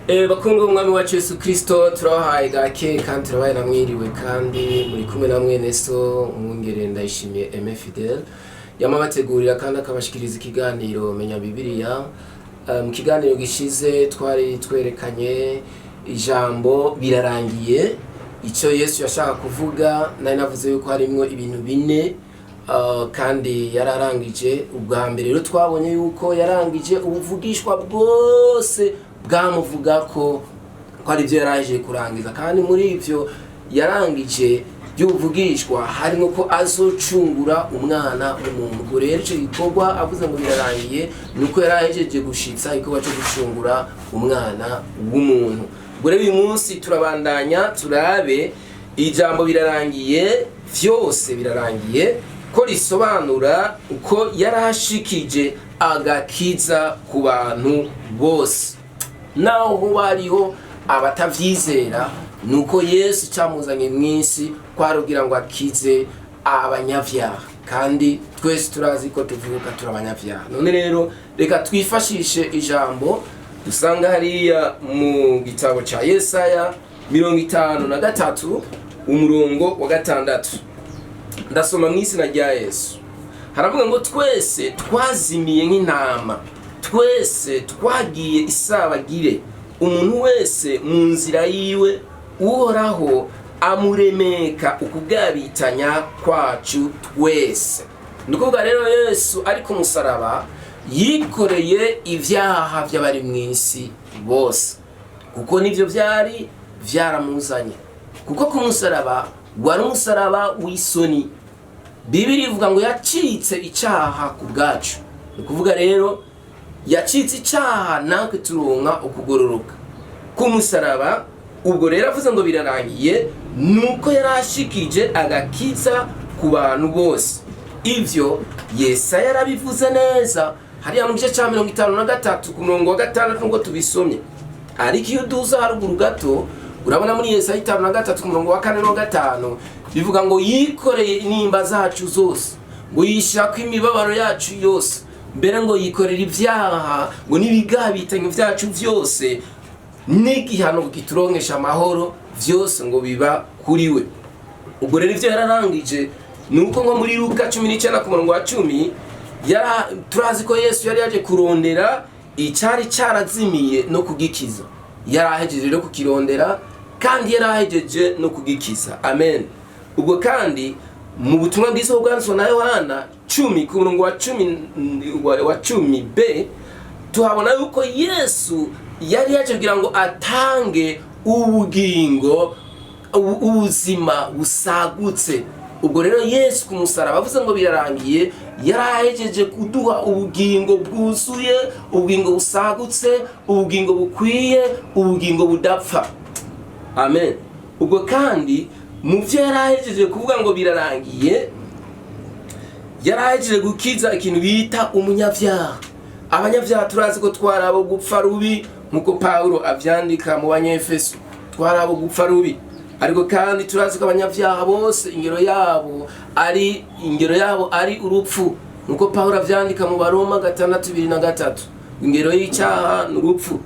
Bakundwa umwami wacu Yesu Kristo, turabahaye gake kandi turabaye namwiriwe kandi muri kumwe na mwene so umwungere NDAYISHIMIYE Aime fidele yamabategurira kandi akabashikiriza ikiganiro menya bibliya. Mu kiganiro gishize twari twerekanye ijambo birarangiye, icyo Yesu yashaka kuvuga. Nari navuze yuko harimwo ibintu bine kandi yararangije. Ubwa mbere rero twabonye yuko yarangije ubuvugishwa bwose bwamuvuga ko ari byo yaraje kurangiza, kandi muri ivyo yarangije by'ubuvugishwa harimo ko azocungura umwana w'umuntu. Ubwo rero icyo gikorwa avuze ngo birarangiye nuko yarahejeje gushitsa igikorwa cyo gucungura umwana w'umuntu. Ubwo rero uyu munsi turabandanya turabe ijambo birarangiye, vyose birarangiye, ko risobanura uko yarashikije agakiza ku bantu bose. Naho hariho abatavyizera, nuko Yesu camuzanye mw'isi kwarugira ngo akize abanyavyaha, kandi twese turazi ko tuvuka turabanyavyaha. None rero reka twifashishe ijambo dusanga hariya mu gitabo ca Yesaya 53 umurongo wa 6. Ndasoma mw'izina rya Yesu. Haravuga ngo twese twazimiye nk'intama, twese twagiye isabagire, umuntu wese mu nzira yiwe uhoraho amuremeka ukugabitanya kwacu twese. Nukuvuga rero Yesu ari ku musaraba yikoreye ivyaha by'abari mw'isi bose, kuko nivyo vyari vyaramuzanye. Kuko ku musaraba wari umusaraba w'isoni. Bibiliya ivuga ngo yacitse icaha ku bwacu. Nukuvuga rero yacitse icaha natwe turonka ukugororoka ku musaraba. Ubwo rero avuze ngo birarangiye nuko yarashikije agakiza ku bantu bose. Ivyo Yesaya yarabivuze neza hariya mu gice ca 53 ku murongo wa 6 ngo tubisomye. Ariko iyo duza haruguru gato urabona muri Yesaya 53 ku murongo wa 4 no 5 bivuga ngo yikoreye inimba zacu zose, ngo yishaka imibabaro yacu yose, mbere ngo yikorera ivyaha, ngo nibigabitanye vyacu vyose, n'igihano gituronkesha amahoro vyose ngo biba kuri we. Ubwo rero ivyo yararangije nuko ngo muri Luka 19 ku murongo wa 10 turazi ko Yesu yari yaje kurondera icari carazimiye no kugikiza. Yarahejeje rero kukirondera kandi yarahejeje no kugikiza. Amen. Ubwo kandi mu butumwa bwiza bwanditswe na Yohana 10 ku murongo wa 10b tuhabona yuko Yesu yari yaje kugira ngo atange ubugingo, ubuzima busagutse. Ubwo rero Yesu ku musaraba avuze ngo birarangiye, yarahejeje kuduha ubugingo bwuzuye, ubugingo busagutse, ubugingo bukwiye, ubugingo budapfa. Amen. Ubwo kandi mu vyo yarahejeje kuvuga ngo birarangiye, yarahejeje gukiza ikintu bita umunyavyaha. Abanyavyaha turazi ko twarabo gupfa rubi, nkuko Paulo avyandika mu Banyefeso, twarabo gupfa rubi. Ariko kandi turazi ko abanyavyaha bose ingero yabo ari urupfu, nkuko Paulo avyandika mu Baroma 6:2-3, ingero y'icyaha n'urupfu.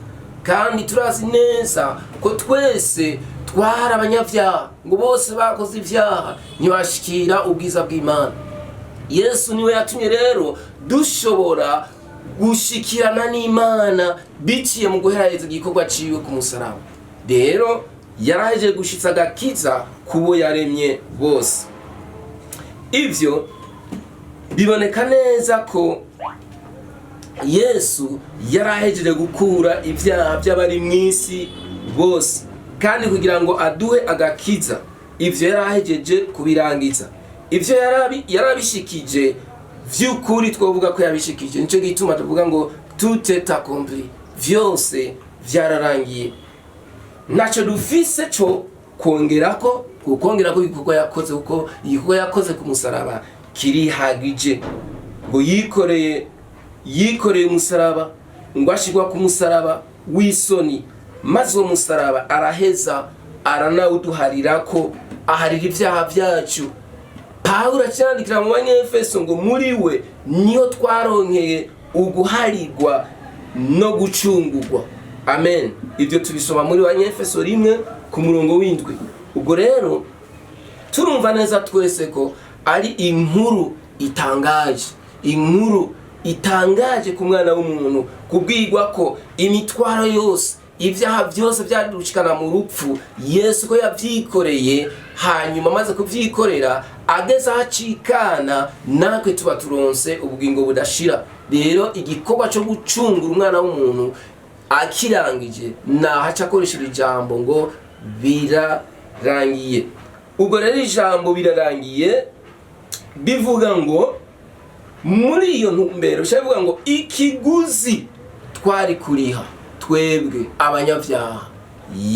Kandi turazi neza ko twese twara abanyavyaha, ngo bose bakoze ivyaha ntibashikira ubwiza bw'Imana. Yesu niwe yatumye rero dushobora gushikirana n'Imana biciye mu guheraheza igikorwa ciwe ku musaraba. Rero yaraheje gushitsa agakiza kubo yaremye bose. Ivyo biboneka neza ko Yesu yarahejeje gukura ivyaha by'abari mw'isi bose, kandi kugira ngo aduhe agakiza ivyo yarahejeje kubirangiza. Ivyo yarabishikije vy'ukuri, twovuga ko yabishikije. Nico gituma tuvuga ngo tout est accompli, vyose vyararangiye. Naco dufise cyo kongerako igikorwa yakoze, kuko igikorwa yakoze ku musaraba kirihagije. Ngo yikoreye umusaraba, ngo ashigwa ku musaraba w'isoni, maze uwo musaraba araheza aranawuduharirako, aharira ivyaha vyacu. Paulo acyandikira mu Banyefeso ngo muri we niho twaronkeye uguharirwa no gucungurwa. amen. Ibyo tubisoma muri Efeso 1 ku murongo w'indwi. Ubwo rero turumva neza twese ko ari inkuru itangaje ku mwana w'umuntu, kubwirwa ko imitwaro yose, ibyaha byose byadushikana mu rupfu, Yesu ko yavyikoreye, hanyuma amaze kuvyikorera ageze acikana, natwe tuba turonse ubugingo budashira. Rero igikorwa cyo gucungura umwana w'umuntu akirangije, nahaca akoresheje ijambo ngo birarangiye. Ubwo rero ijambo birarangiye bivuga ngo muri iyo ntumbero bivuga ngo ikiguzi twari kuriha twebwe abanyabyaha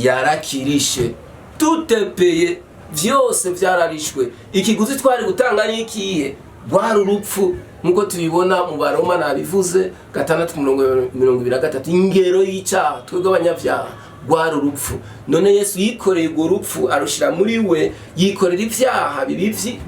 yarakirishe, tutepeye, byose byararishwe. Ikiguzi twari gutanga ni ikihe? Rwari urupfu, nkuko tubibona mu Baroma nabivuze 6:23, ingero y'icyaha twebwe abanyabyaha rwari urupfu. None Yesu yikoreye urwo rupfu arushira muri we, yikorera ibyaha bibi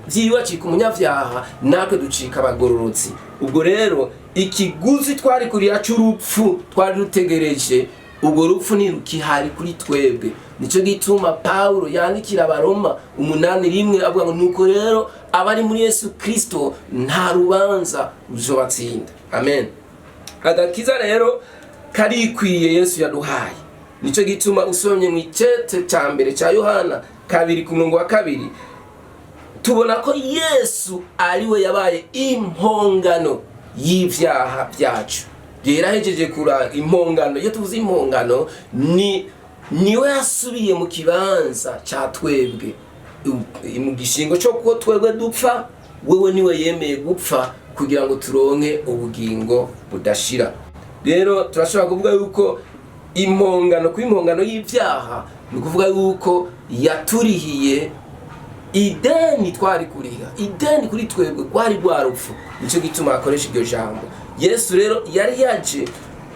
byiwe, acika umunyabyaha, natwe ducika abagororotsi. Ubwo rero ikiguzi twari kuriya cy'urupfu twari dutegereje, ubwo rupfu ni rukihari kuri twebwe. Nico gituma Paulo yandikira Abaroma 8:1 avuga ngo nuko rero abari muri Yesu Kristo nta rubanza ruzobatsinda. Amen. Agakiza rero karikwiye Yesu yaduhaye. Nico gituma usomye mu icete cya mbere cya Yohana 2:2 tubona ko Yesu ariwe yabaye impongano y'ivyaha byacu. Yarahejeje kura impongano. Iyo tuvuze impongano niwe yasubiye mu kibanza cya twebwe, mu gishingo cyo ko twebwe dupfa, wewe niwe yemeye gupfa kugira ngo turonke ubugingo budashira. Rero turashobora kuvuga yuko impongano y'ivyaha ni kuvuga yuko yaturihiye ideni twari kuriha, ideni kuri twebwe kwari rwarupfu. Nico gituma akoresha iryo jambo. Yesu rero yari yaje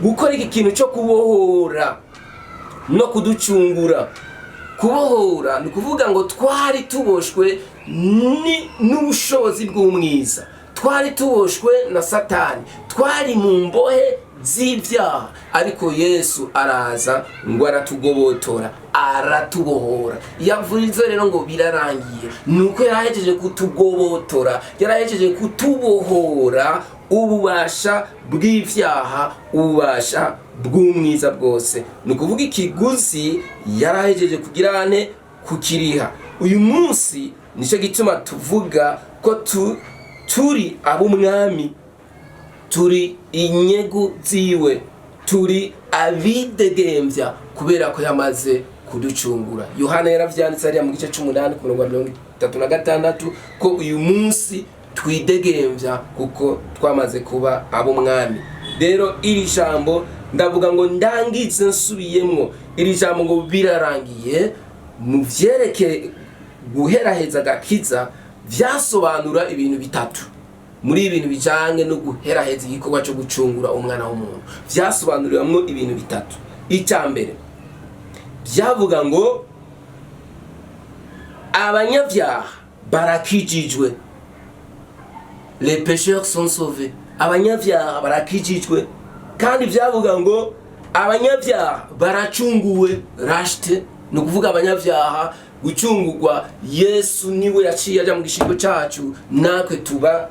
gukora iki kintu cyo kubohora no kuducungura. Kubohora ni kuvuga ngo twari tuboshwe n'ubushobozi bw'umwiza, twari tuboshwe na Satani, twari mu mbohe z'ibyaha, ariko Yesu araza ngo aratugobotora, aratubohora. Yavuze rero ngo birarangiye, nuko yarahejeje kutugobotora, yarahejeje kutubohora ububasha bw'ivyaha, ububasha bw'umwiza bwose. Ni kuvuga ikiguzi yarahejeje kugirane kukiriha. Uyu munsi nico gituma tuvuga ko turi ab'umwami, turi inyegu ziwe, turi abidegembya kubera ko yamaze kuducungura. Yohana yaravyanditse ari mu gice 8:36 ko uyu munsi twidegembya kuko twamaze kuba ab'umwami. Rero iri jambo ndavuga ngo ndangize nsubiyemwo, iri jambo ngo birarangiye mu vyereke guheraheza agakiza vyasobanura ibintu bitatu. Muri ibintu bijanye no guheraheza igikorwa cyo gucungura umwana w'umuntu, vyasobanuriramwo ibintu bitatu. Icambere byavuga ngo abanyabyaha barakijijwe, les pécheurs sont sauvés. Abanyabyaha barakijijwe, kandi byavuga ngo abanyabyaha baracunguwe, racheté. No kuvuga abanyabyaha gucungurwa, Yesu niwe yaciye aja mu gishingo cyacu, natwe tuba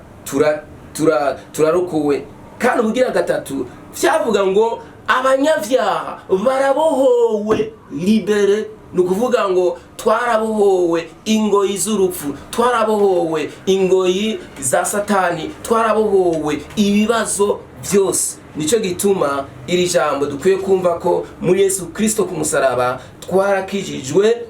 turarokowe. Kandi ubugira gatatu byavuga ngo abanyabyaha barabohowe, libere. No kuvuga ngo twarabohowe ingoyi z'urupfu, twarabohowe ingoyi za Satani, twarabohowe ibibazo byose. Nico gituma iri jambo dukwiye kumva ko muri Yesu Kristo ku musaraba twarakijijwe,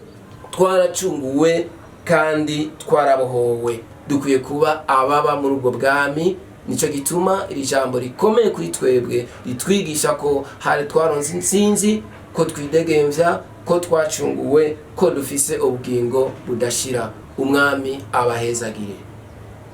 twaracunguwe, kandi twarabohowe. Dukwiye kuba ababa muri ubwo bwami. Nico gituma iri jambo rikomeye kuri twebwe, ritwigisha ko hari twaronse intsinzi, ko twidegembya, ko twacunguwe, ko dufise ubugingo budashira. Umwami abahezagire.